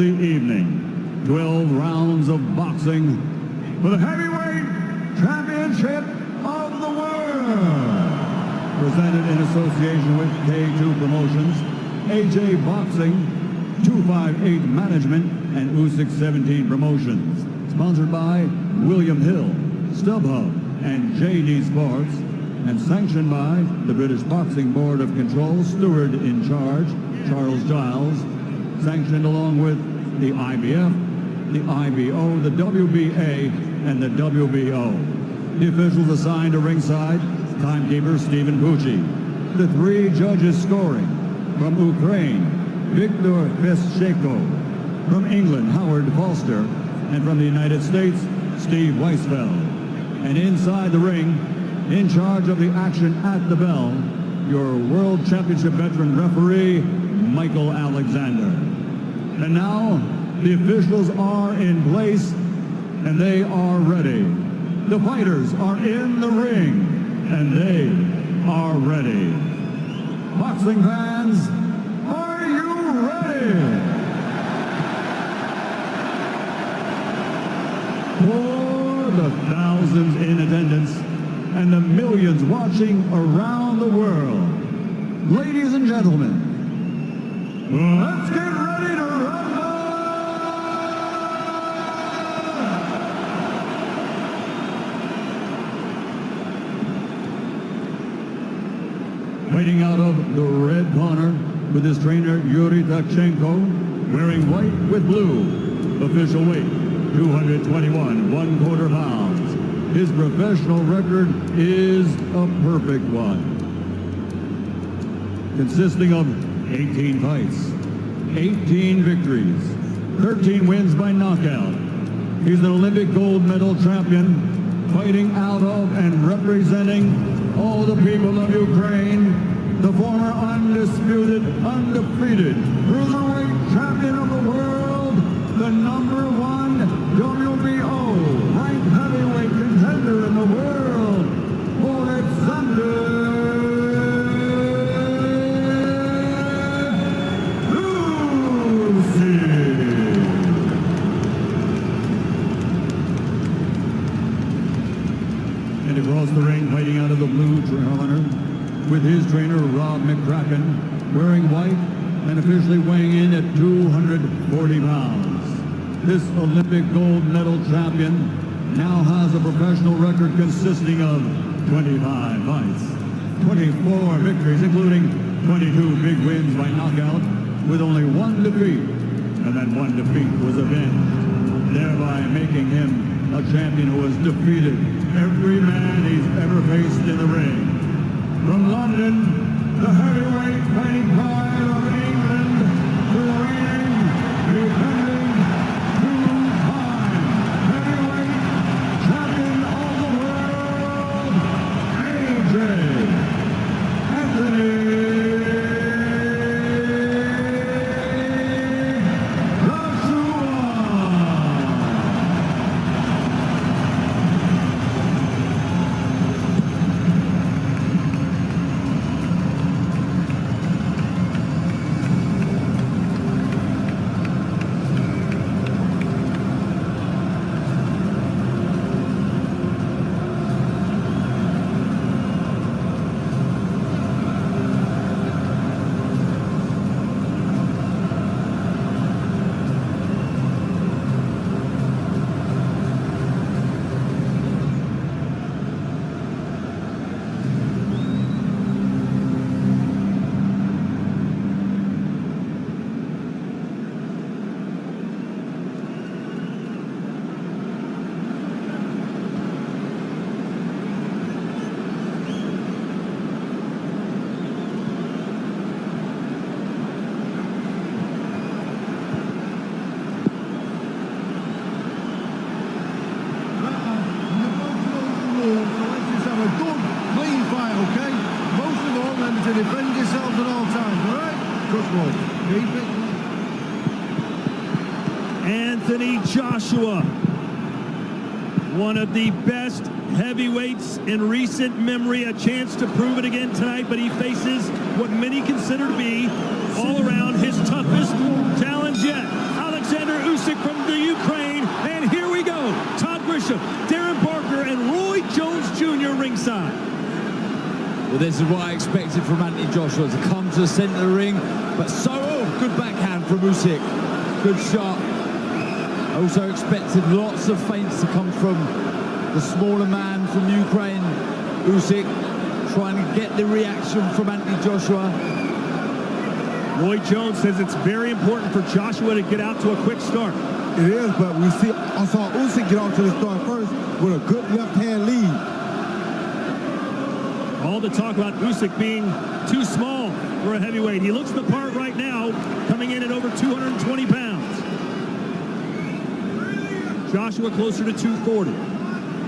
the evening. 12 rounds of boxing for the heavyweight championship of the world. Presented in association with K2 Promotions, AJ Boxing, 258 Management, and Usyk 17 Promotions. Sponsored by William Hill, StubHub, and JD Sports, and sanctioned by the British Boxing Board of Control, steward in charge, Charles Giles, sanctioned along with the IBF, the IBO, the WBA, and the WBO. The officials assigned to ringside, timekeeper Stephen Pucci. The 3 judges scoring: from Ukraine, Viktor Veschenko; from England, Howard Foster; and from the United States, Steve Weisfeld. And inside the ring, in charge of the action at the bell, your World Championship veteran referee, Michael Oleksandr. And now, the officials are in place, and they are ready. The fighters are in the ring, and they are ready. Boxing fans, are you ready? For the thousands in attendance and the millions watching around the world, ladies and gentlemen, let's get ready to rumble! Fighting out of the red corner with his trainer Yuri Takchenko, wearing white with blue. Official weight, 221 1/4 pounds. His professional record is a perfect one, consisting of 18 fights, 18 victories, 13 wins by knockout. He's an Olympic gold medal champion, fighting out of and representing all the people of Ukraine, the former undisputed, undefeated cruiserweight champion of the world, the #1 WBO ranked heavyweight contender in the world, Oleksandr. And across the ring, fighting out of the blue corner, with his trainer Rob McCracken, wearing white and officially weighing in at 240 pounds. This Olympic gold medal champion now has a professional record consisting of 25 fights, 24 victories, including 22 big wins by knockout, with only 1 defeat, and that 1 defeat was avenged, thereby making him a champion who has defeated every man he's ever faced in the ring. From London, the heavyweight fighting pride of England, the reigning, defending, 2-time heavyweight champion of the world, AJ Anthony to defend yourselves at all times, all right? Trust me. Keep it. Anthony Joshua, one of the best heavyweights in recent memory, a chance to prove it again tonight, but he faces what many consider to be all around his toughest challenge yet. Oleksandr Bishop, Darren Barker, and Roy Jones Jr. ringside. Well, this is what I expected from Anthony Joshua, to come to the center of the ring, but good backhand from Usyk. Good shot. I also expected lots of feints to come from the smaller man from Ukraine, Usyk, trying to get the reaction from Anthony Joshua. Roy Jones says it's very important for Joshua to get out to a quick start. It is, but I saw Usyk get off to the start first with a good left-hand lead. All the talk about Usyk being too small for a heavyweight. He looks the part right now, coming in at over 220 pounds. Joshua closer to 240.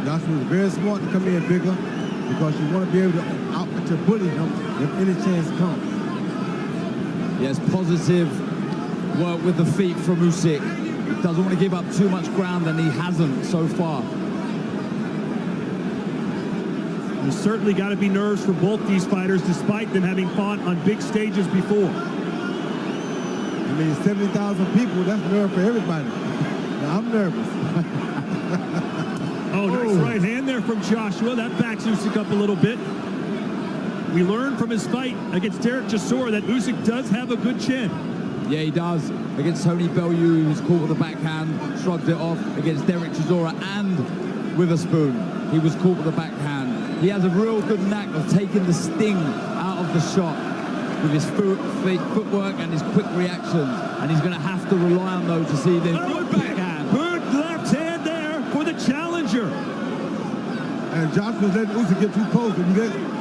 Joshua was very smart to come in bigger because you want to be able to bully him if any chance comes. Yes, positive work with the feet from Usyk. Doesn't want to give up too much ground, and he hasn't so far. There's certainly got to be nerves for both these fighters, despite them having fought on big stages before. I mean, 70,000 people, that's nerve for everybody. Now, I'm nervous. Oh, nice right hand there from Joshua. That backs Usyk up a little bit. We learned from his fight against Derek Chisora that Usyk does have a good chin. Yeah, he does. Against Tony Bellew, he was caught with the backhand, shrugged it off. Against Derek Chisora and Witherspoon, he was caught with the backhand. He has a real good knack of taking the sting out of the shot with his footwork and his quick reactions. And he's going to have to rely on those to see this good backhand. Good left hand there for the challenger. And Joshua's letting Usyk get too close. If you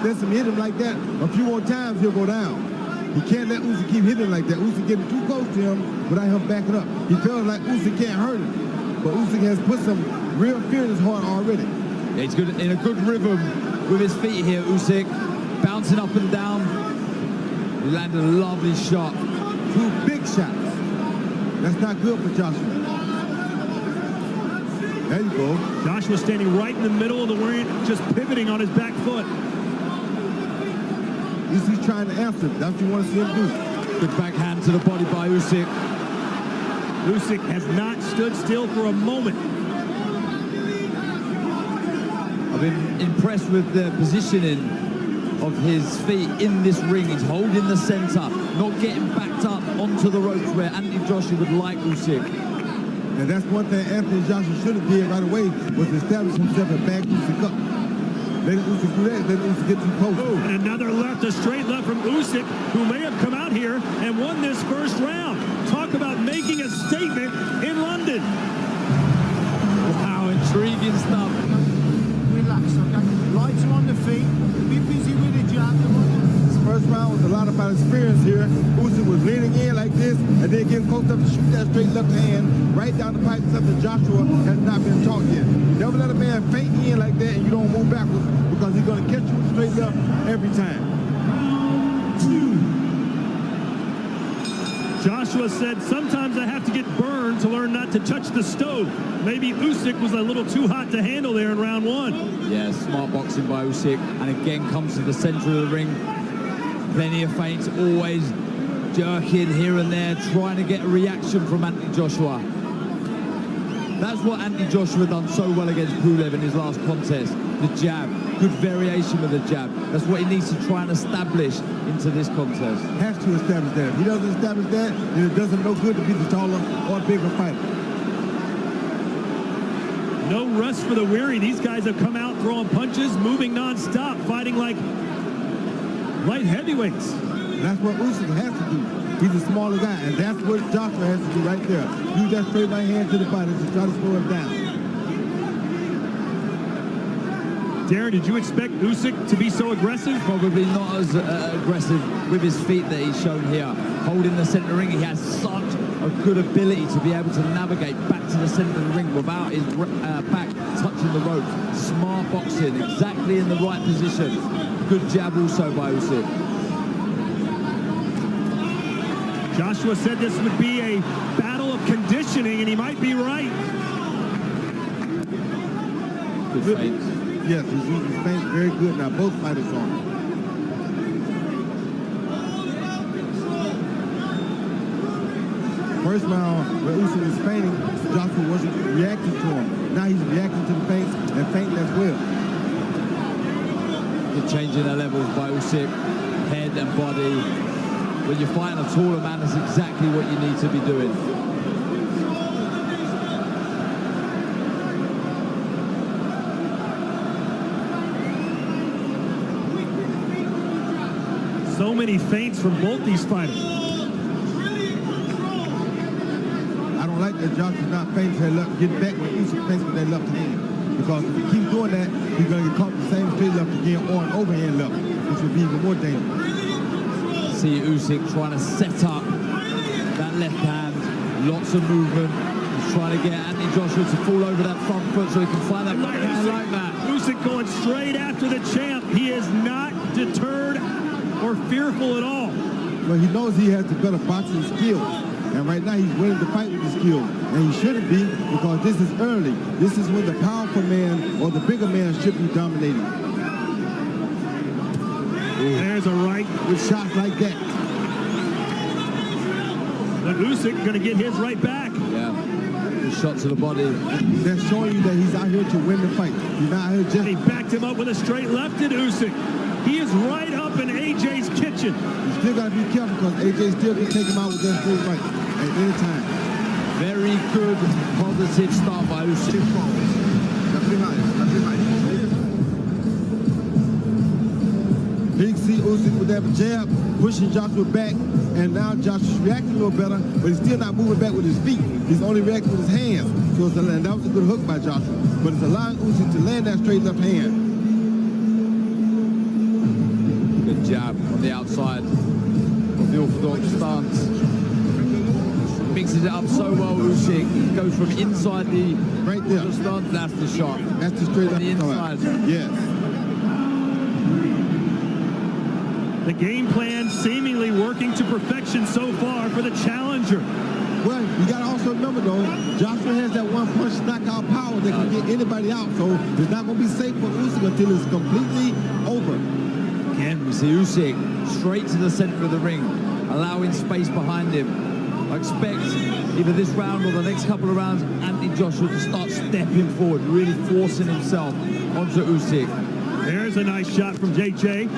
let him hit him like that a few more times, he'll go down. He can't let Usyk keep hitting like that. Usyk getting too close to him without him backing up. He feels like Usyk can't hurt him. But Usyk has put some real fear in his heart already. Yeah, he's good in a good rhythm with his feet here, Usyk. Bouncing up and down. He landed a lovely shot. 2 big shots. That's not good for Joshua. There you go. Joshua standing right in the middle of the ring, just pivoting on his back foot. Usyk's trying to answer. That's what you want to see him do. Good backhand to the body by Usyk. Usyk has not stood still for a moment. I've been impressed with the positioning of his feet in this ring. He's holding the center, not getting backed up onto the ropes where Anthony Joshua would like Usyk. And that's one thing Anthony Joshua should have did right away, was establish himself and back Usyk up. Let Usyk do that, let Usyk get too close. Oh, and another left, a straight left from Usyk, who may have come out here and won this first round. Talk about making a statement in London. Wow, intriguing stuff. Relax, okay? Lights are on the feet. Be busy with the jab. This first round was a lot about experience here. Usyk was leaning in like this and then getting close up to shoot that straight left hand right down the pipe, something Joshua has not been taught yet. Never let a man feint in like that and you don't move backwards, because he's going to catch you with straight left every time. Joshua said, sometimes I have to get burned to learn not to touch the stove. Maybe Usyk was a little too hot to handle there in round 1. Yeah, smart boxing by Usyk, and again comes to the center of the ring. Plenty of feints, always jerking here and there, trying to get a reaction from Anthony Joshua. That's what Anthony Joshua done so well against Pulev in his last contest. The jab, good variation with the jab. That's what he needs to try and establish into this contest. Has to establish that. If he doesn't establish that, then it doesn't no good to be the taller or bigger fighter. No rest for the weary. These guys have come out throwing punches, moving non-stop, fighting like light heavyweights. That's what Usyk has to do. He's a smaller guy, and that's what Joshua has to do right there. Use that straight right hand to the body to try to slow him down. Darren, did you expect Usyk to be so aggressive? Probably not as aggressive with his feet that he's shown here. Holding the center ring, he has such a good ability to be able to navigate back to the center of the ring without his back touching the ropes. Smart boxing, exactly in the right position. Good jab also by Usyk. Joshua said this would be a battle of conditioning, and he might be right. Good feints. Yes, he's using his feints very good now. Both fighters on him. first round, when Usyk was fainting, Joshua wasn't reacting to him. Now he's reacting to the feints and fainting as well. You're changing the levels by Usyk, head and body. When you're fighting a taller man, that's exactly what you need to be doing. So many feints from both these fighters. I don't like that Joshua's not fainting to that left, getting back when Usyk faints with that left hand. Because if he keeps doing that, he's going to get caught with the same straight left again or an overhand left, which would be even more dangerous. See Usyk trying to set up that left hand. Lots of movement. He's trying to get Anthony Joshua to fall over that front foot so he can find that right hand like that. Usyk going straight after the champ. He is not deterred or fearful at all. Well, he knows he has the better boxing skills. And right now he's willing to fight with the skills. And he shouldn't be, because this is early. This is when the powerful man or the bigger man should be dominating. There's a right. With shots like that. But Usyk going to get his right back. Yeah. Good shot to the body. That's showing you that he's out here to win the fight. He's not out here just... He backed him up with a straight left at Usyk. He is right up in AJ's kitchen. You still got to be careful, because AJ still can take him out with that straight right at any time. Very good, positive start by Usyk. Big C Usyk with that jab, pushing Joshua back, and now Joshua's reacting a little better, but he's still not moving back with his feet. He's only reacting with his hands. So and that was a good hook by Joshua, but it's allowing Usyk to land that straight left hand. Good jab on the outside of the orthodox stance. Mixes it up so well, Usyk. He goes from inside the right there stance. That's the shot. That's the straight left inside. Yes. The game plan seemingly working to perfection so far for the challenger. Well, you got to also remember, though, Joshua has that one punch knockout power that can get anybody out, so it's not going to be safe for Usyk until it's completely over. Again, we see Usyk straight to the center of the ring, allowing space behind him. I expect either this round or the next couple of rounds, Anthony Joshua to start stepping forward, really forcing himself onto Usyk. There's a nice shot from JJ.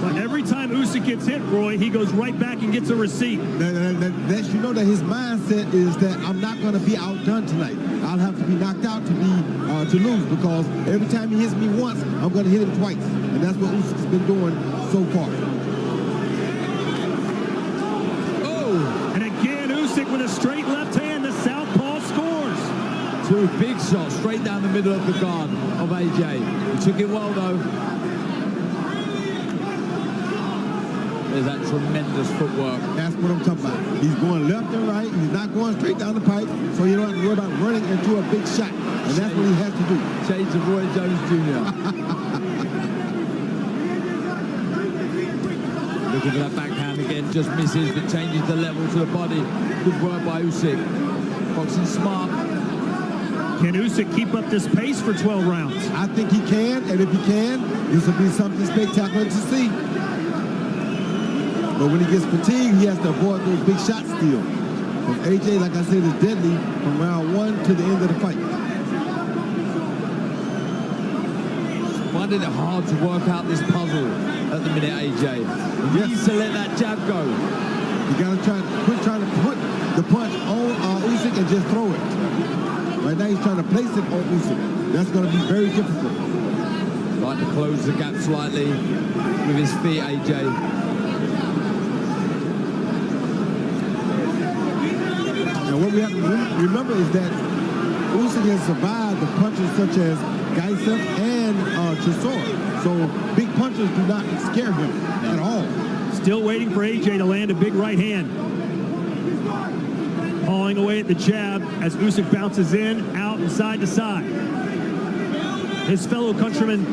But every time Usyk gets hit, Roy, he goes right back and gets a receipt. That you know that his mindset is that I'm not going to be outdone tonight. I'll have to be knocked out to lose, because every time he hits me once, I'm going to hit him twice. And that's what Usyk's been doing so far. And again, Usyk with a straight left hand. The southpaw scores. Two big shots straight down the middle of the guard of AJ. He took it well, though. There's that tremendous footwork. That's what I'm talking about. He's going left and right. He's not going straight down the pipe, so you don't have to worry about running into a big shot. And that's what he has to do. Shades of Roy Jones Jr. Looking for that backhand again, just misses, but changes the level to the body. Good work by Usyk. Boxing smart. Can Usyk keep up this pace for 12 rounds? I think he can, and if he can, this will be something spectacular to see. But when he gets fatigued, he has to avoid those big shots still. Because AJ, like I said, is deadly from round 1 to the end of the fight. Finding it hard to work out this puzzle at the minute, AJ. He needs to let that jab go. You got to quit trying to put the punch on Usyk and just throw it. Right now, he's trying to place it on Usyk. That's going to be very difficult. Like to close the gap slightly with his feet, AJ. And what we have to remember is that Usyk has survived the punches such as Gaisef and Chisora. So big punches do not scare him at all. Still waiting for AJ to land a big right hand. Pawing away at the jab as Usyk bounces in, out, and side to side. His fellow countryman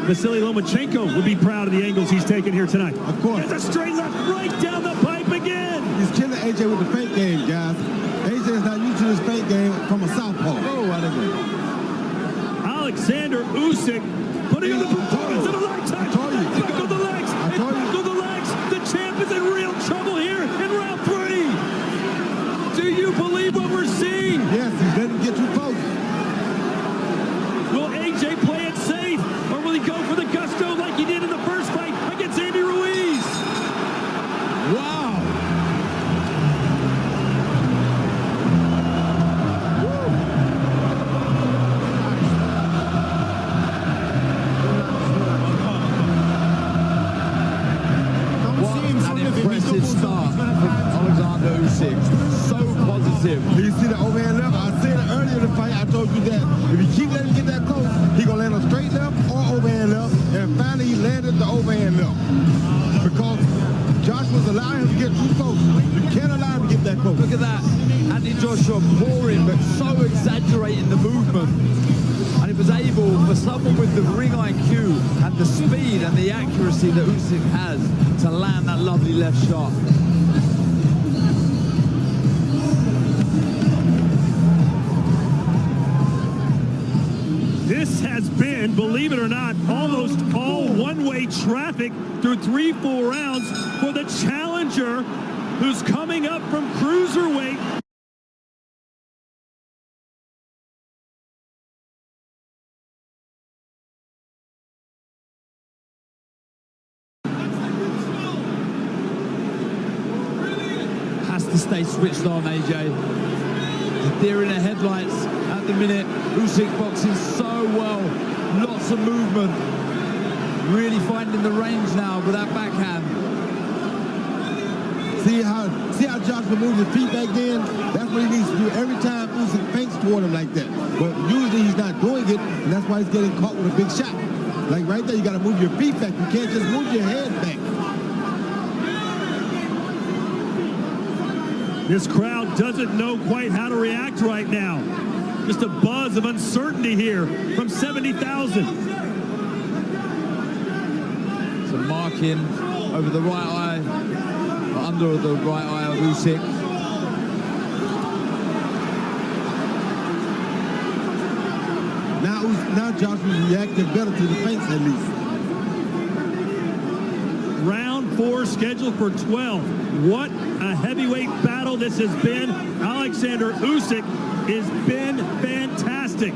Vasily Lomachenko would be proud of the angles he's taken here tonight. Of course. There's a straight left right down the pipe again. He's killing AJ with the feint game, guys. AJ is not used to this feint game from a southpaw. Oh, I didn't. Oleksandr Usyk putting in the performance of a lifetime. I told you. Back on the legs. I told you. Back on the legs. The champ is in real trouble here in round 3. indeed what we're seeing. Yes, he's letting him get too close. Will AJ play it safe, or will he go for the gusto like he did in the first fight against Andy Ruiz? Wow. Impressive start from Oleksandr Usyk. So positive. Do you see the overhand left? I said it earlier in the fight. I told you that if you keep letting him get that close, he gonna land a straight left or overhand left. And finally, he landed the overhand left because Joshua's allowing him to get too close. You can't allow him to get that close. Look at that. Andy Joshua pouring, but so exaggerating the movement. And it was able for someone with the ring IQ and the speed and the accuracy that Usyk has to land that lovely left shot. This has been, believe it or not, almost all one-way traffic through 3-4 rounds for the challenger who's coming up from cruiserweight. Has to stay switched on, AJ. Deer in the headlights at the minute. Usyk boxing so well. Lots of movement. Really finding the range now with that backhand. See how Joshua moves his feet back then? That's what he needs to do every time Usyk feints toward him like that. But usually he's not doing it, and that's why he's getting caught with a big shot. Like right there, you got to move your feet back. You can't just move your head back. This crowd doesn't know quite how to react right now. Just a buzz of uncertainty here from 70,000. Some marking over the right eye, or under the right eye of Usyk. Now Joshua's reacting better to the feints at least. Round 4 scheduled for 12. What a heavyweight battle this has been. Oleksandr Usyk has been fantastic.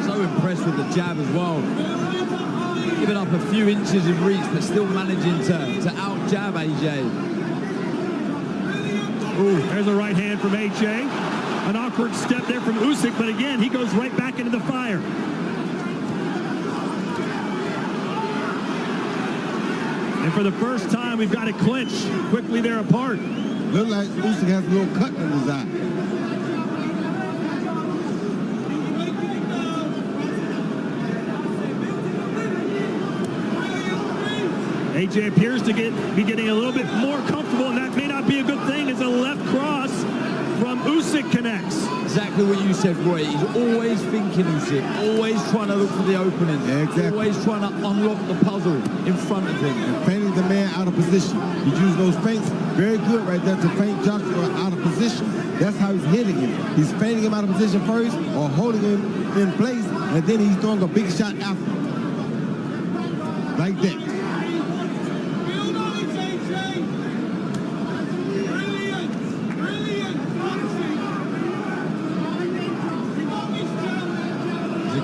So impressed with the jab as well. Giving up a few inches of reach, but still managing to out-jab AJ. Ooh, there's a right hand from AJ. An awkward step there from Usyk, but again, he goes right back into the fire. And for the first time, we've got a clinch. Quickly they're apart. Look like Usyk has a little cut in his eye. AJ appears to be getting a little bit more comfortable, and that may not be a good thing as a left cross from Usyk connects. Exactly what you said, Roy. He's always thinking Usyk, always trying to look for the opening, exactly. Always trying to unlock the puzzle in front of him. And feinting the man out of position. He's using those feints very good right there to feint Joshua out of position. That's how he's hitting him. He's feinting him out of position first or holding him in place, and then he's throwing a big shot after. Like that.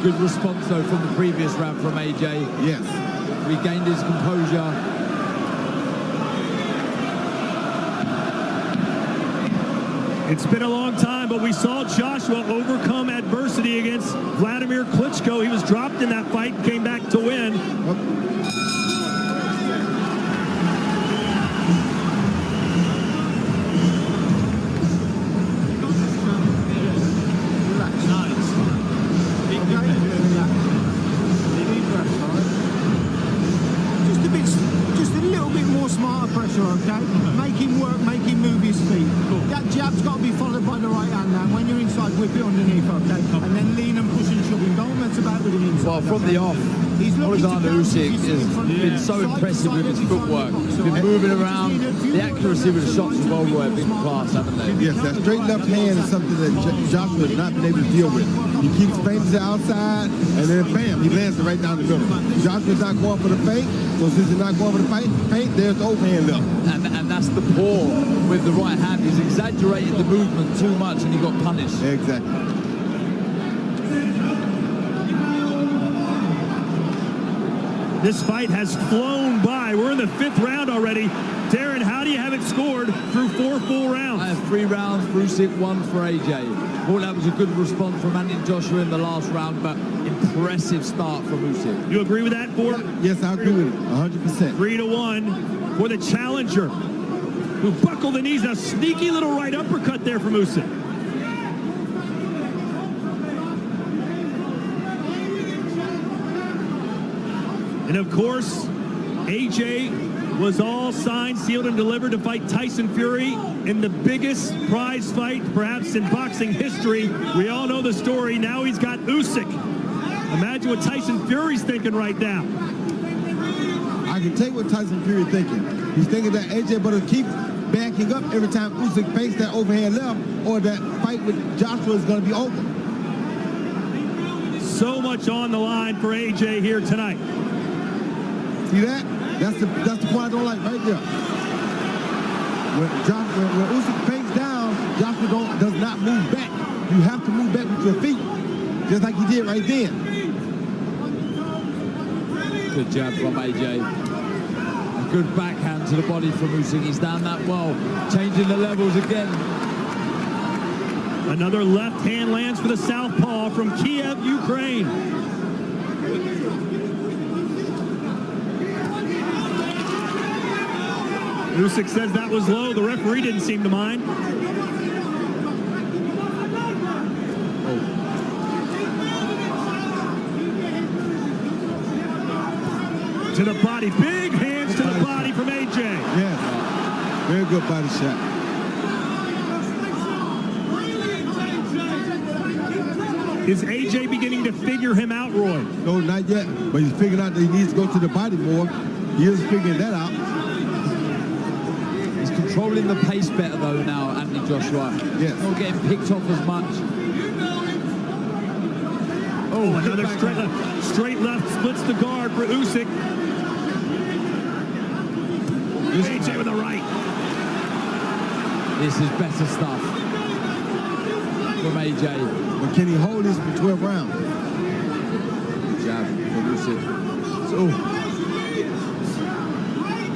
Good response, though, from the previous round from AJ. Yes. Regained his composure. It's been a long time, but we saw Joshua overcome adversity against Vladimir Klitschko. He was dropped in that fight, came back to win. Okay? Make him work, make him move his feet. That jab's got to be followed by the right hand now. When you're inside, whip it underneath, okay? And then lean and push and him. Don't mess about with him inside. Well, from the off, Oleksandr Usyk has been so impressive with his footwork. He's been moving around. The accuracy with the shots from Worldwide have been class, haven't they? Yes, that straight left hand is something that Joshua has not been able to deal with. He keeps feinting to the outside, and then bam, he lands it right down the middle. Joshua's not going for the feint, so since he's not going for the feint, there's the overhand up. And that's the paw with the right hand. He's exaggerated the movement too much, and he got punished. Exactly. This fight has flown by. We're in the 5th round already. Darren, how do you have it scored through 4 full rounds? I have 3 rounds for Usyk, 1 for AJ. I thought that was a good response from Anthony Joshua in the last round, but impressive start from Usyk. You agree with that, Ford? Yes, I agree with it, 100%. 3-1 for the challenger, who buckled the knees. A sneaky little right uppercut there from Usyk. And of course, AJ was all signed, sealed, and delivered to fight Tyson Fury in the biggest prize fight, perhaps in boxing history. We all know the story. Now he's got Usyk. Imagine what Tyson Fury's thinking right now. I can tell you what Tyson Fury thinking. He's thinking that AJ better keep backing up every time Usyk fakes that overhand left, or that fight with Joshua is going to be over. So much on the line for AJ here tonight. See that? That's the part I don't like right there. When Usyk fakes down, Joshua does not move back. You have to move back with your feet, just like he did right then. Good jab from AJ. A good backhand to the body from Usyk. He's done that well, changing the levels again. Another left hand lands for the southpaw from Kiev, Ukraine. Usyk says that was low. The referee didn't seem to mind. To the body. Big hands to the body from AJ. Yes. Very good body shot. Is AJ beginning to figure him out, Roy? No, not yet. But he's figuring out that he needs to go to the body more. He is figuring that out. He's controlling the pace better, though, now, Anthony Joshua. Yes. Not getting picked off as much. Oh, another straight left splits the guard for Usyk. AJ with a right. This is better stuff from AJ. But can he hold this for 12 rounds? Jab from Usyk. So,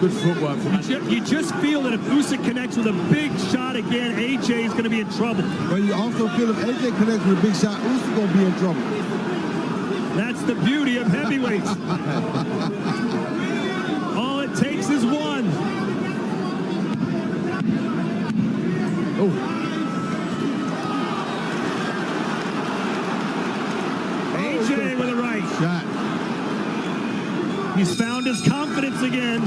good footwork from AJ. You just feel that if Usyk connects with a big shot again, AJ is going to be in trouble. But you also feel if AJ connects with a big shot, Usyk going to be in trouble. That's the beauty of heavyweights. All it takes is one. Oh. AJ with a right shot. He's found his confidence again.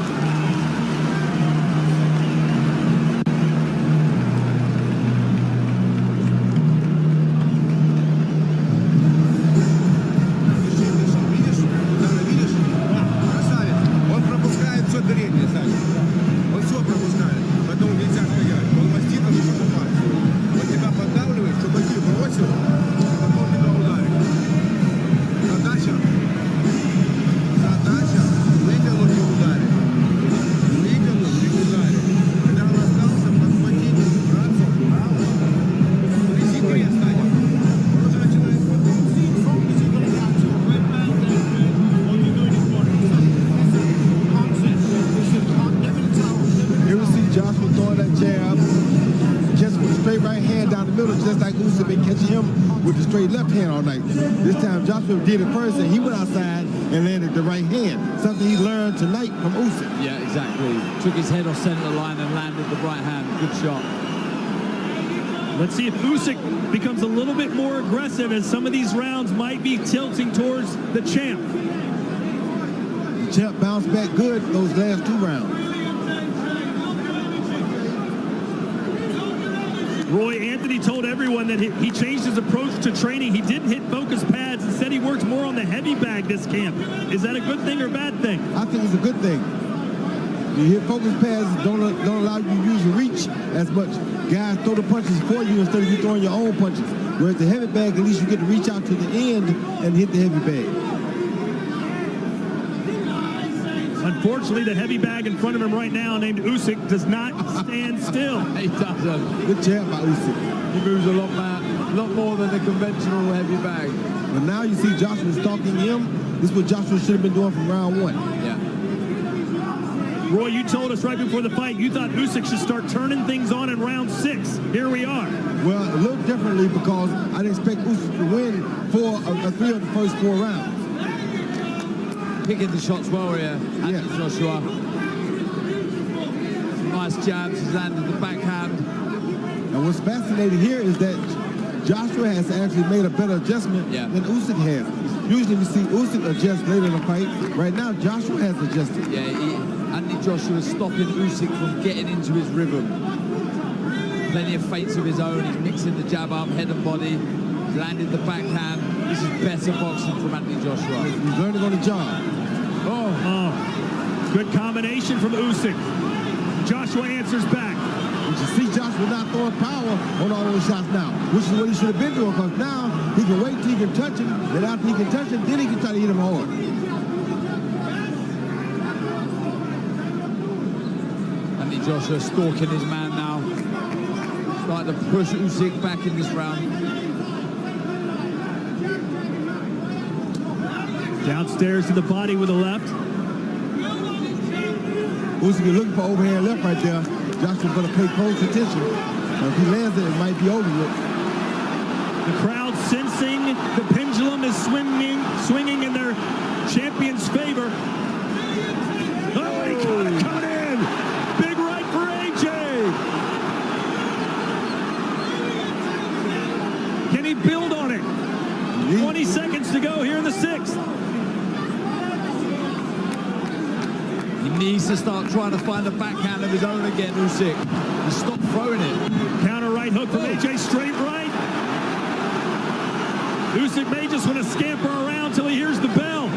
Straight left hand all night. This time Joshua did it first and he went outside and landed the right hand. Something he learned tonight from Usyk. Yeah, exactly. Took his head off center line and landed the right hand. Good shot. Let's see if Usyk becomes a little bit more aggressive, as some of these rounds might be tilting towards the champ. The champ bounced back good those last 2 rounds. Roy, Anthony told everyone everyone that he changed his approach to training. He didn't hit focus pads. Instead, he worked more on the heavy bag this camp. Is that a good thing or bad thing? I think it's a good thing. You hit focus pads, don't allow you to use your reach as much. Guys throw the punches for you instead of you throwing your own punches. Whereas the heavy bag, at least you get to reach out to the end and hit the heavy bag. Unfortunately, the heavy bag in front of him right now, named Usyk, does not stand still. He doesn't. Good jab by Usyk. He moves a lot more than the conventional heavy bag. But now you see Joshua stalking him. This is what Joshua should have been doing from round 1. Yeah. Roy, you told us right before the fight you thought Usyk should start turning things on in round 6. Here we are. Well, a little differently because I didn't expect Usyk to win 3 of the first 4 rounds. Picking the shots well here, Yes. Joshua. Nice jabs, he's landed the backhand. And what's fascinating here is that Joshua has actually made a better adjustment than Usyk has. Usually we see Usyk adjust later in the fight. Right now, Joshua has adjusted. Yeah, Anthony Joshua is stopping Usyk from getting into his rhythm. Plenty of feints of his own. He's mixing the jab up, head and body. He's landed the backhand. This is better boxing from Anthony Joshua. He's learning on the job. Oh, good combination from Usyk. Joshua answers back. You should see Joshua not throwing power on all those shots now, which is what he should have been doing, because now he can wait till he can touch him, and after he can touch him, then he can try to hit him hard. Anthony Joshua stalking his man now. Starting to push Usyk back in this round. Downstairs to the body with a left. Usyk is looking for overhand left right there. Joshua's going to pay close attention. If he lands it, it might be over with. The crowd sensing the pendulum is swinging in their champion's favor. Oh, he caught it coming in. Big right for AJ. Can he build on it? 20 seconds to go here in the 6th. He needs to start trying to find a backhand of his own again, Usyk. He stopped throwing it. Counter right hook from AJ, straight right. Usyk may just want to scamper around till he hears the bell.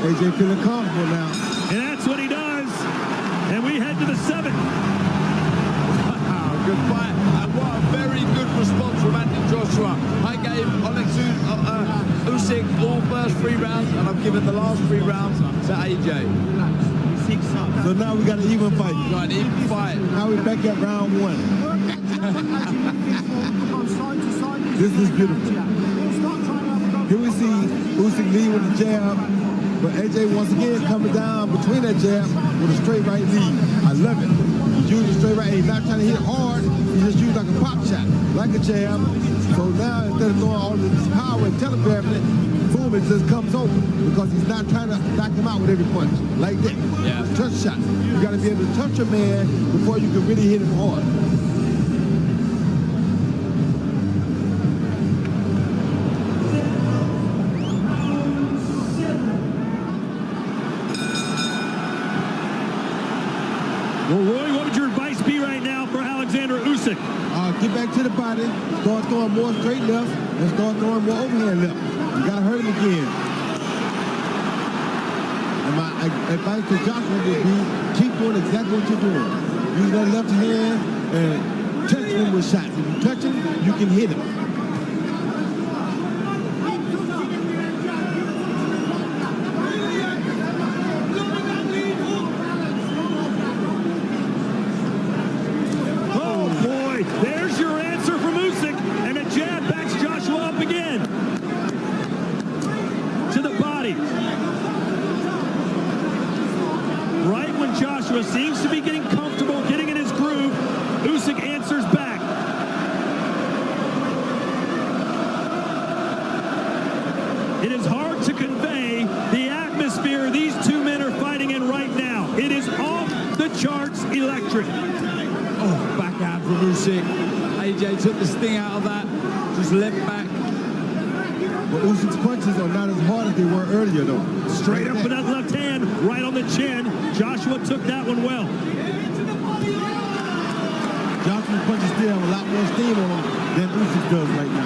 AJ feeling comfortable now. And that's what he does. And we head to the 7th. Wow, good fight. And what a very good response from Anthony Joshua. I gave Usyk all first 3 rounds, and I've given the last 3 rounds to AJ. So now we got an even fight. Got an even fight. Now we're back at round 1. This is beautiful. Here we see Usyk lead with the jab, but AJ once again coming down between that jab with a straight right lead. I love it. He's using straight right. He's not trying to hit hard. He just used like a pop shot, like a jab. So now instead of throwing all this power and telegraphing it, boom, it just comes open because he's not trying to knock him out with every punch like that. Yeah. Touch shot. You got to be able to touch a man before you can really hit him hard. Well, Roy, what would your advice be right now for Oleksandr Usyk? Get back to the body, start throwing more straight left, and start throwing more overhand left. You got to hurt him again. And my advice to Joshua would be, keep doing exactly what you're doing. Use that left hand and touch him with shots. If you touch him, you can hit him. There's your answer from Usyk, and a jab backs Joshua up again. To the body. Right when Joshua seems to be getting comfortable, getting in his groove, Usyk answers back. It is hard to convey the atmosphere these 2 men are fighting in right now. It is off the charts electric. Oh, backhand from Usyk. AJ took the sting out of that. Just left back. But Usyk's punches are not as hard as they were earlier, though. Straight up with that left hand, right on the chin. Joshua took that one well. Joshua's punches still have a lot more steam on them than Usyk does right now.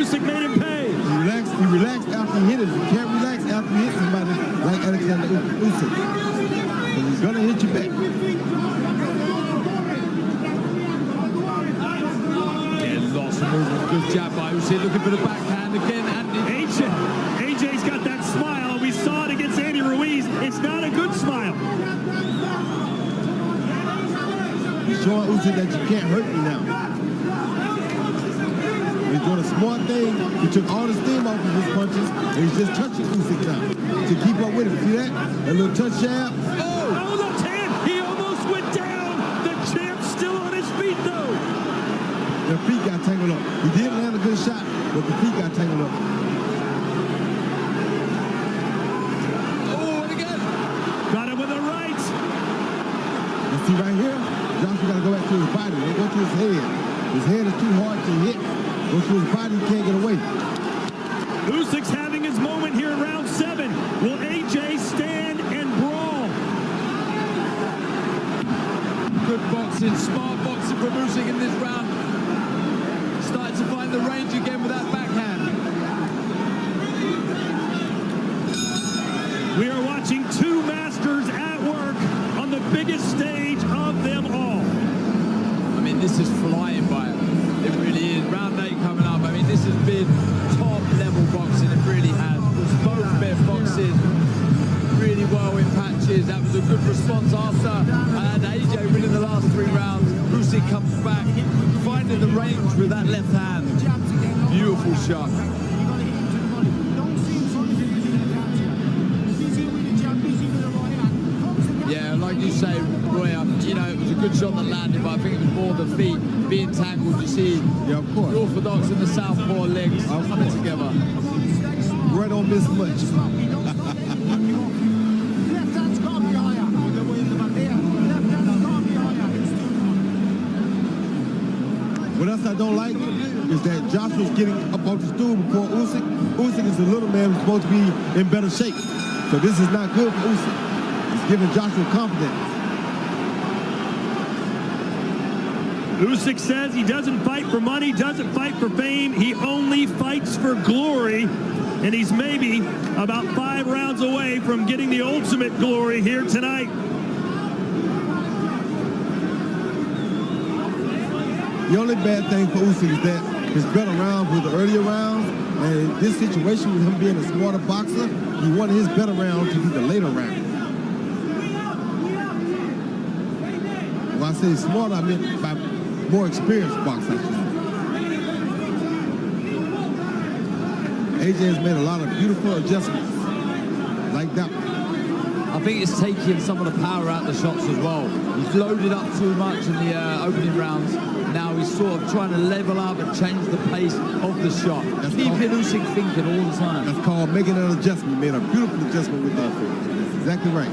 Usyk made him pay. He relaxed after he hit him. You can't relax after you hit somebody like Oleksandr Usyk. Because he's going to hit you back. Yeah, lots of movement. Good jab by Usyk. Looking for the backhand again. AJ's got that smile. We saw it against Andy Ruiz. It's not a good smile. He's showing Usyk that you can't hurt me now. He's doing a smart thing. He took all the steam off of his punches, and he's just touching Usyk now to keep up with him. See that? A little touch jab. Oh, left hand. He almost went down. The champ's still on his feet, though. The feet got tangled up. He did land a good shot, but the feet got tangled up. Oh, and again. Got him with a right. You see right here? Joshua got to go back to his body. Don't go to his head. His head is too hard to hit. Go to his body, he can't get away. Usyk's having his moment here in round 7. Will AJ stand and brawl? Good boxing, smart boxing from Usyk in this round. Starting to find the range again with that backhand. We are watching two masters at work on the biggest stage of them all. I mean, this is flying by. It really is. Round 8 coming up. I mean, this has been top-level boxing. It really has. Both men boxing really well in patches. That was a good response after AJ winning the last 3 rounds. Usyk comes back, finding the range with that left hand. Beautiful shot. Yeah, like you say, Roy, you know, it was a good shot that landed, but I think it was more the feet being tangled. You see, Yeah, of course. the orthodox and the southpaw legs coming together. Roy don't miss much. What else I don't like is that Joshua's getting up off the stool before Usyk. Usyk is a little man who's supposed to be in better shape. So this is not good for Usyk. It's giving Joshua confidence. Usyk says he doesn't fight for money, doesn't fight for fame. He only fights for glory. And he's maybe about 5 rounds away from getting the ultimate glory here tonight. The only bad thing for Usyk is that his better rounds were the earlier rounds. And in this situation with him being a smarter boxer, he wanted his better round to be the later round. When I say smarter, I meant by more experienced boxer. AJ has made a lot of beautiful adjustments, like that one. I think it's taking some of the power out of the shots as well. He's loaded up too much in the opening rounds. Now he's sort of trying to level up and change the pace of the shot. Keeping Usyk thinking all the time. That's called making an adjustment. He made a beautiful adjustment with that. That's exactly right.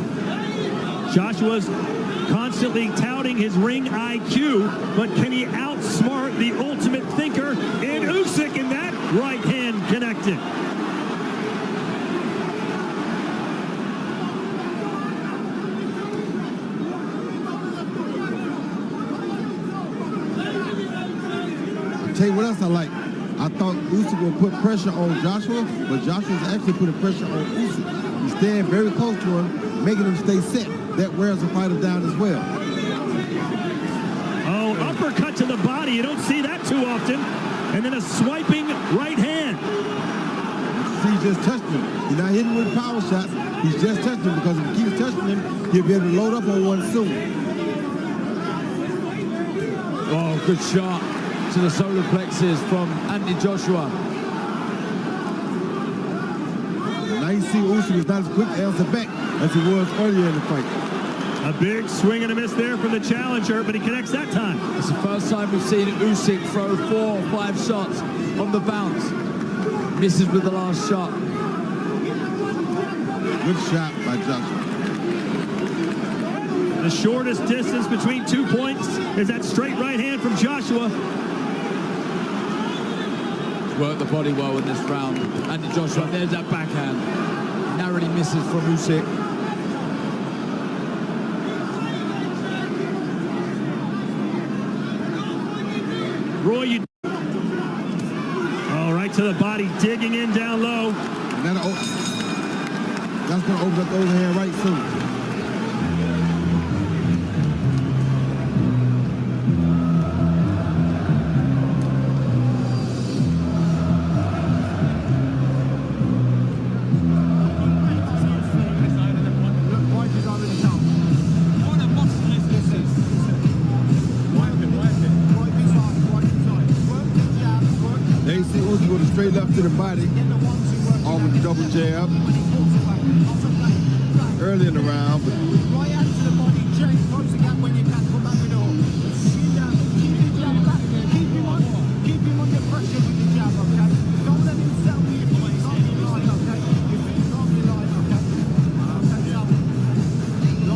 Joshua's constantly touting his ring IQ, but can he outsmart the ultimate thinker in Usyk, and that right hand connected? Tell you what else I like. I thought Usyk would put pressure on Joshua, but Joshua's actually putting pressure on Usyk. He's staying very close to him, making him stay set. That wears the fighter down as well. Oh, uppercut to the body. You don't see that too often. And then a swiping right hand. He's just touching him. He's not hitting with power shots. He's just touching him because if he keeps touching him, he'll be able to load up on one soon. Oh, good shot to the solar plexus from Anthony Joshua. Now you see Usyk is not as quick to answer back as he was earlier in the fight. A big swing and a miss there from the challenger, but he connects that time. It's the first time we've seen Usyk throw 4 or 5 shots on the bounce. Misses with the last shot. Good shot by Joshua. The shortest distance between 2 points is that straight right hand from Joshua. Worked the body well in this round. Anthony Joshua, there's that backhand. Narrowly misses from Usyk. Roy, All right, to the body, digging in down low. And that's going to open up the overhand right soon. Straight left to the body, all with the double jab. Early in the round, but right hand to the body, change, close the gap when you can, come back with all. Keep the jab back, keep him under pressure with the jab, okay? Don't let him sell you if he's on your line, okay? If he's on your line, okay? Okay, so,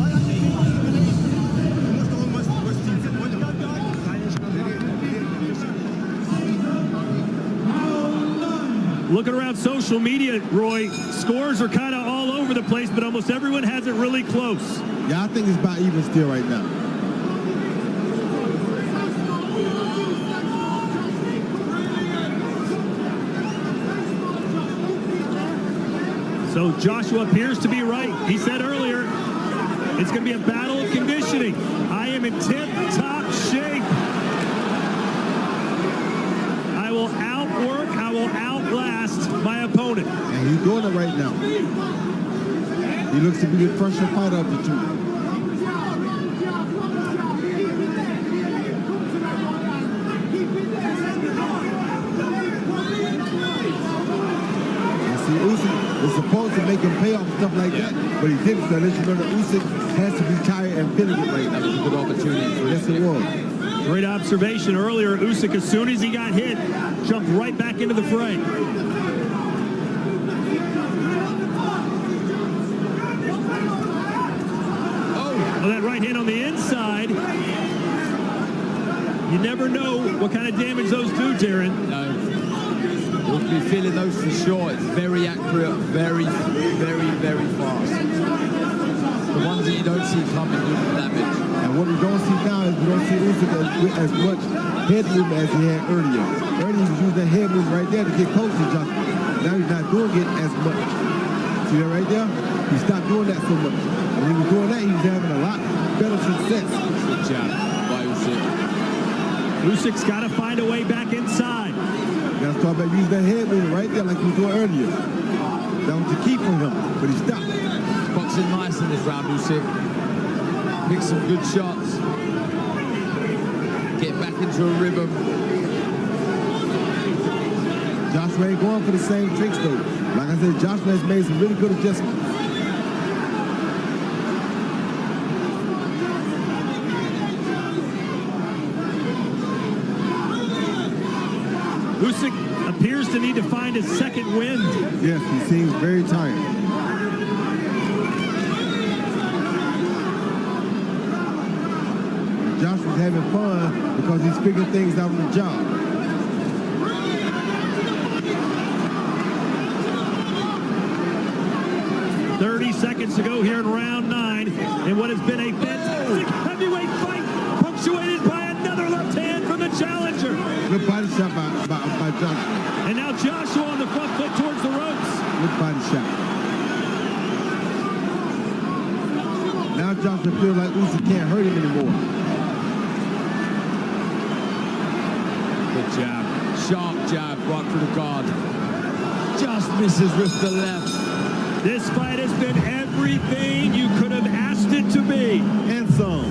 right hand to the body, Looking around social media, Roy, scores are kind of all over the place, but almost everyone has it really close. yeah, I think it's about even still right now. So Joshua appears to be right. He said earlier, it's going to be a battle of conditioning. I am in tip-top shape. I will outwork, I will outlast my opponent. And he's doing it right now. He looks to be the fresher fighter of the two. Usyk is supposed to make him pay off stuff like that, but he didn't. So let you know that Usyk has to be tired and feeling it right now. That was a good opportunity. Yes, it was. Great observation earlier. Usyk, as soon as he got hit, jumped right back into the fray. Oh, that right hand on the inside. You never know what kind of damage those do, Darren. No. We'll be feeling those for sure. It's very accurate, very, very, very fast. The ones that you don't see coming do the damage. And what we don't see now is we don't see Usyk as much head movement as he had earlier. Earlier he was using that head movement right there to get close to Joshua. Now he's not doing it as much. See that right there? He stopped doing that so much. And when he was doing that, he was having a lot better success. Good jab by Usyk. Usyk's got to find a way back inside. That's talk about using that head movement right there like he was doing earlier. That was the key for him, but he stopped. Boxing nice in this round, Usyk. Pick some good shots. Get back into a rhythm. Joshua ain't going for the same tricks though. Like I said, Joshua has made some really good adjustments. Usyk appears to need to find his second wind. Yes, he seems very tired. Joshua's having fun because he's figuring things out on the job. Seconds to go here in round 9 in what has been a fantastic heavyweight fight, punctuated by another left hand from the challenger. Good body shot by Joshua. And now Joshua on the front foot towards the ropes. Good body shot. Now Joshua feels like Usyk can't hurt him anymore. Good jab. Sharp jab right through the guard. Just misses with the left. This fight has been everything you could have asked it to be. And some.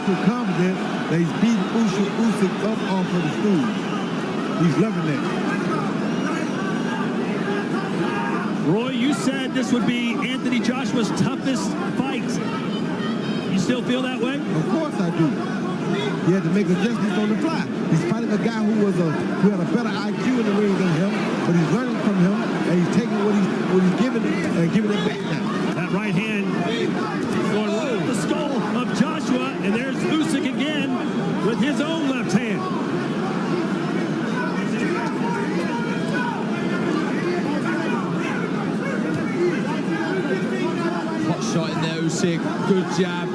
so confident that he's beating Usyk up off of the stool. He's loving that. Roy, you said this would be Anthony Joshua's toughest fight. You still feel that way? Of course I do. He had to make adjustments on the fly. He's fighting a guy who had a better IQ in the ring than him, but he's learning from him, and he's taking what he's giving and giving it back now. That right hand going right at the skull of Joshua, and there's Usyk again with his own left hand. Hot shot in there, Usyk. Good jab.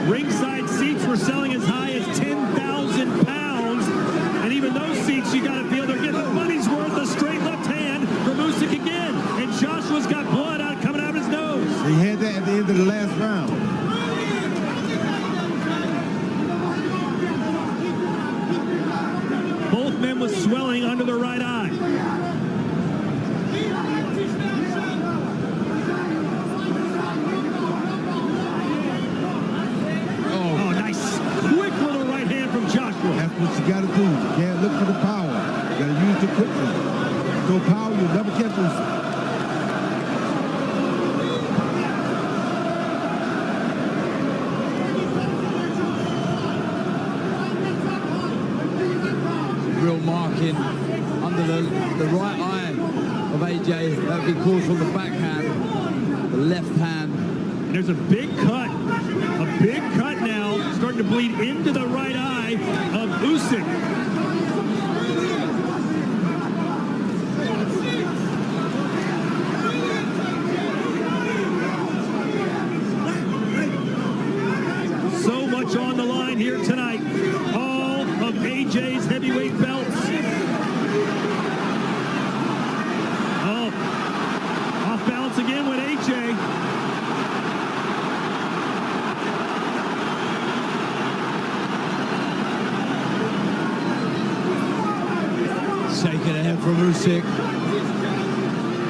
Ringside seats were selling as high as 10,000 pounds, and even those seats, you got to feel they're getting the money's worth. A straight left hand from Usyk again, and Joshua's got blood coming out of his nose. He had that at the end of the last round. Both men with swelling under the right eye. Oh, nice. Quick little right hand from Joshua. That's what you got to do. You can't look for the power. You got to use it quickly. So power, you'll never catch Usyk. Real marking under the right eye of AJ. That would be called from the backhand, the left hand. And there's a big cut now, starting to bleed into the right eye of Usyk. So much on the line here tonight. All of AJ's heavyweight belts. Oh, off balance again with AJ. Shaking ahead from Usyk.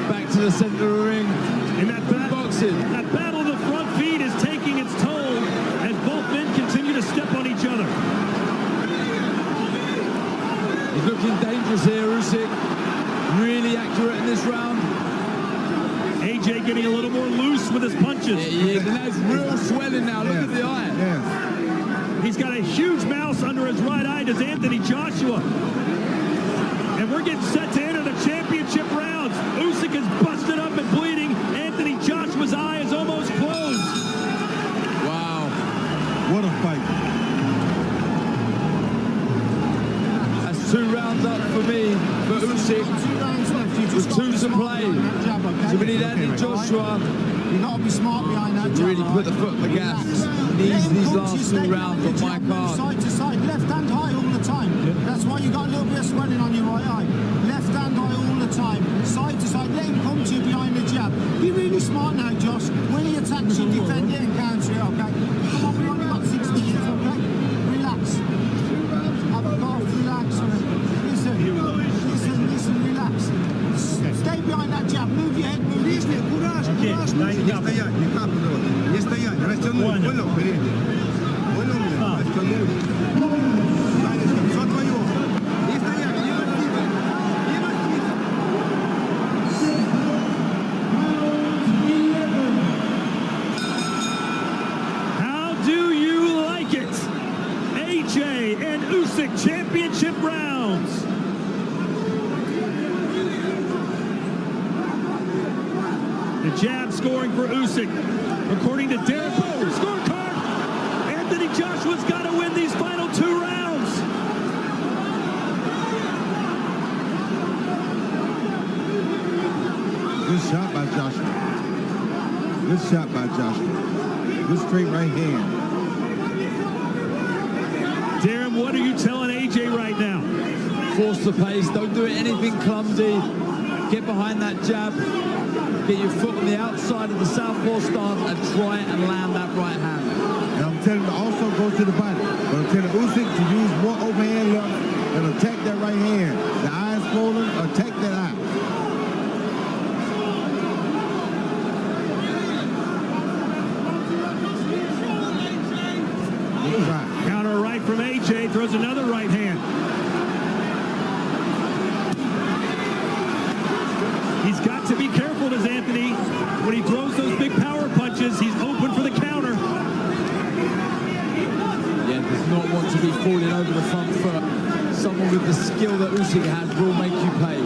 Back to the center of the ring. And that battle of the front feet is taking its toll as both men continue to step on each other. He's looking dangerous here, Usyk. Really accurate in this round. AJ getting a little more loose with his punches. Yeah, he is. And that's real swelling now. Look at the eye. Yes. He's got a huge mouse under his right eye, does Anthony Joshua. And we're getting set to enter the championship rounds. Usyk is busted up and bleeding. Anthony Joshua's eye is almost closed. Wow. What a fight. That's 2 rounds up for me, for Usyk. With 2 to play. So we need Anthony Joshua You've got to be smart behind that to jab, really right? put the foot on the gas. Needs these last 2 rounds on my card. Side to side, left hand high all the time. That's why you got a little bit of swelling on your right eye. Left hand high all the time. Side to side, let him come to you behind the jab. Be really smart now, Josh. When he attacks you, defend it and counter it, okay? Come on, we've only got 60 years, okay? Relax. Have a cough, relax. Listen, relax. Stay behind that jab, move your head, move your head. Okay, Не стоять, не капнуть, не стоять, растянуть, понял, вперед. Понял меня? Растянуть. Санечка, все твое. Не стоять, не маститься. Не маститься. How do you like it? AJ and Usyk championship rounds. The jab scoring for Usyk. According to Derek Bowe's scorecard, Anthony Joshua's got to win these final 2 rounds. Good shot by Joshua. Good shot by Joshua. Good straight right hand. Darren, what are you telling AJ right now? Force the pace. Don't do anything clumsy. Get behind that jab. Get your foot on the outside of the southpaw stance and try and land that right hand. And I'm telling him to also go to the body. But I'm telling Usyk to use more overhand left and attack that right hand. The eye is swollen, attack that eye. AJ throws another right hand. He's got to be careful, does Anthony. When he throws those big power punches, he's open for the counter. Yeah, does not want to be falling over the front foot. Someone with the skill that Usyk has will make you pay.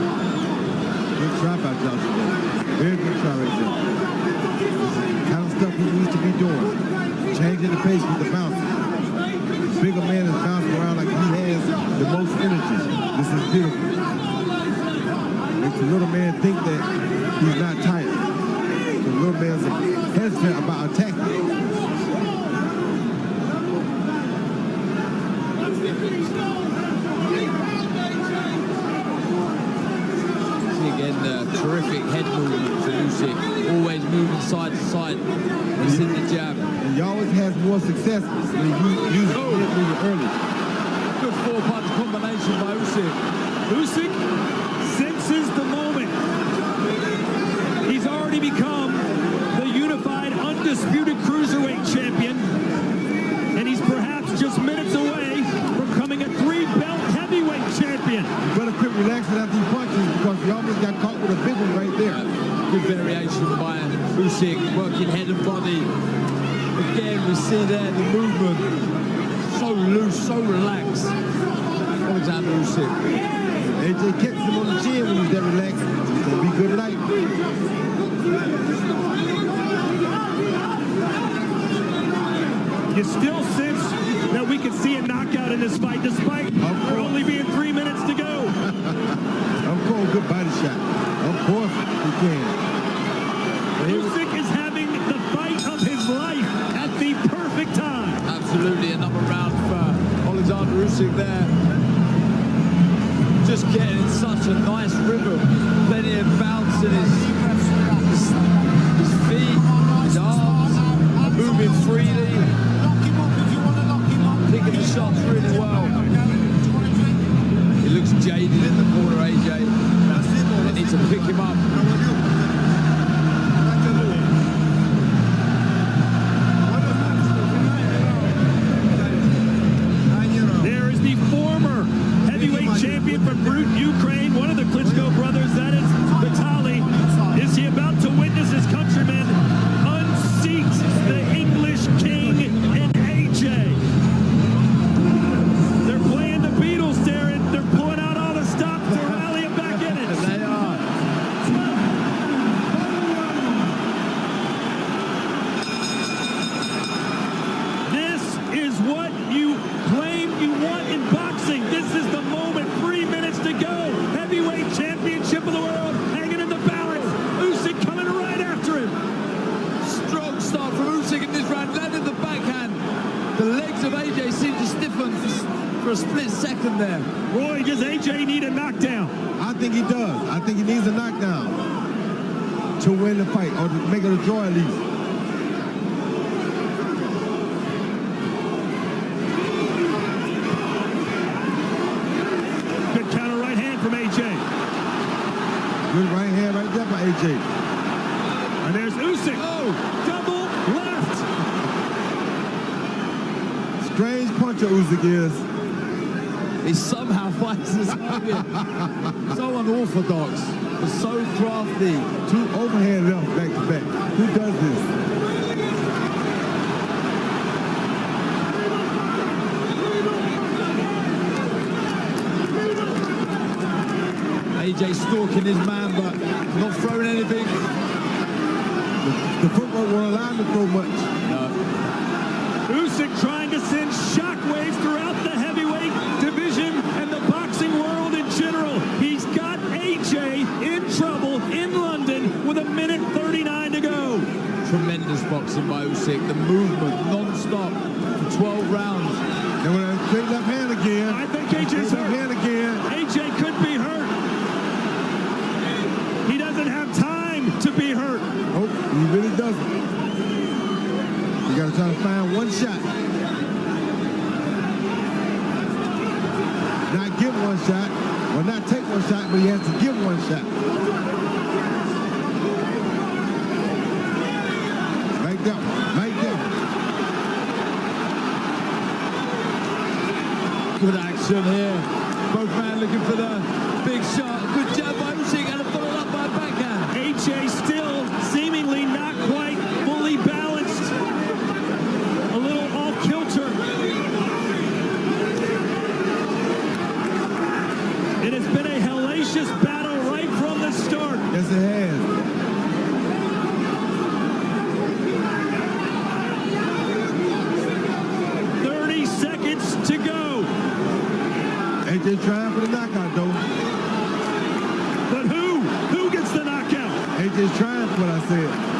Good try by Johnson. Very good try right there. The kind of stuff he needs to be doing. Changing the pace with the bouncing. The bigger man is bouncing around like he has the most energy. This is beautiful. Makes the little man think that he's not tired. The little man's hesitant about attacking. Again, terrific head movement for Usyk. Always moving side to side. He's in the jab. And he always has more success when you use it early. Good four-punch combination by Usyk. Usyk senses the moment. He's already become the unified, undisputed cruiserweight champion. And he's perhaps just minutes away from becoming a 3-belt heavyweight champion. You better quit relaxing after he punches because he almost got caught with a big one right there. Good variation by Usyk, working head and body. Again, we see there the movement. So loose, so relaxed. Oleksandr Usyk. AJ catches him on the chin when he's that relaxed. It's going to be good night. You still sense that we could see a knockout in this fight, despite there only being 3 minutes to go. I'm calling good body shot. Of course he can. Usyk is having the fight of his life at the perfect time. Absolutely, another round for Oleksandr Usyk there. Just getting in such a nice rhythm. Plenty of bounce in his feet, his arms, moving freely. Picking the shots really well. He looks jaded in the corner, AJ. They need to pick him up. There is the former heavyweight champion from Ukraine, one of the Klitschko brothers, that is Vitaly. Is he about to witness his countrymen unseat the English king and AJ? They're playing the Beatles, Darren. They're pulling out all the stops to rally him back in it. They are. This is what you claim you want in boxing. This is the moment. 3 minutes to go. Heavyweight championship of the world hanging in the balance. Usyk coming right after him. Strong start from Usyk in this round. Landed the backhand. The legs of AJ seem to stiffen for a split second there. Roy, does AJ need a knockdown? I think he does. I think he needs a knockdown to win the fight or to make it a draw at least. Good counter right hand from AJ. Good right hand right there by AJ. And there's Usyk. Oh, double left. Strange puncher Usyk is. He somehow fights this champion. So unorthodox, but so crafty. 2 overhand left back to back. Who does this? AJ stalking his man, but not throwing anything. The footwork won't allow him to throw much. Usyk trying to send shockwaves throughout the heavyweight division and the boxing world in general. He's got AJ in trouble in London with 1:39 to go. Tremendous boxing by Usyk. The movement non-stop for 12 rounds. And when I straight left hand again. I think AJ's straight left hurt. hand again. AJ could be hurt. He doesn't have time to be hurt. Oh, he really doesn't. You got to try to find one shot. Not give one shot, or not take one shot, but he has to give one shot. Right there, right there. Good action here. Both men looking for the big shot. Good jab by Usyk and a followed up by a backhand. AJ still seemingly not quite fully balanced. A little off kilter. It has been a hellacious battle right from the start. Yes, it has. 30 seconds to go. AJ trying for the knockout, though. But who? Who gets the knockout? AJ's trying for what I said.